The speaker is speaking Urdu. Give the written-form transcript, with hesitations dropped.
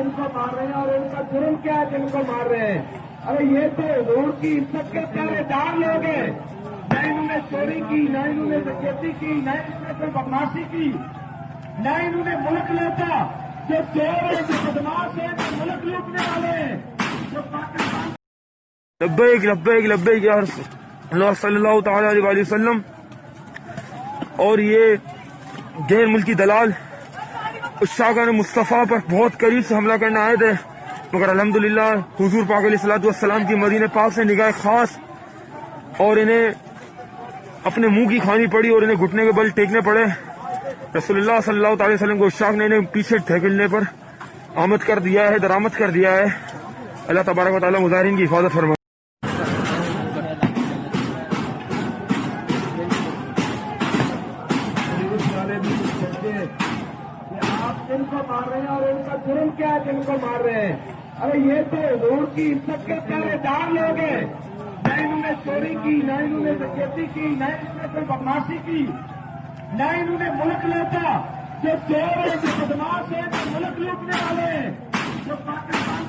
جن کو مار رہے ہیں اور ان کا جرم کیا ہے جن کو مار رہے ہیں؟ ارے یہ تو حضور کی عزت کے پہرے دار لوگ ہیں، نہ انہوں نے چوری کی، نہ انہوں نے ڈکیتی کی، نہ انہوں نے کوئی بدماشی کی، نہ انہوں نے ملک لوٹا۔ جو چور ہیں، جو بدماش ہیں، جو ملک لوٹنے والے ہیں، جو پاکستان لبیک لبیک لبیک یا رسول اللہ صلی اللہ تعالی علیہ وسلم۔ اور یہ غیر ملکی دلال شاہگان مصطفیٰ پر بہت قریب سے حملہ کرنے آئے تھے، مگر الحمدللہ حضور پاک علیہ الصلوۃ والسلام کی مدینہ پاک سے نگاہ خاص اور انہیں اپنے منہ کی کھانی پڑی اور انہیں گھٹنے کے بل ٹیکنے پڑے۔ رسول اللہ صلی اللہ تعالی وسلم کو شاہ نے انہیں پیچھے دھکیلنے پر آمد کر دیا ہے، درآمد کر دیا ہے۔ اللہ تبارک و تعالیٰ مظاہرین کی حفاظت فرمائے۔ آپ جن کو مار رہے ہیں اور ان کا جرم کیا ہے جن کو مار رہے ہیں؟ ارے یہ تو حضور کی عزت کے پہرے دار لوگ ہیں، نہ انہوں نے چوری کی، نہ انہوں نے ڈکیتی کی، نہ انہوں نے کوئی بدماشی کی، نہ انہوں نے ملک لوٹا۔ جو چور ہیں، جو بدماش ہیں، جو ملک لوٹنے والے ہیں، جو پاکستان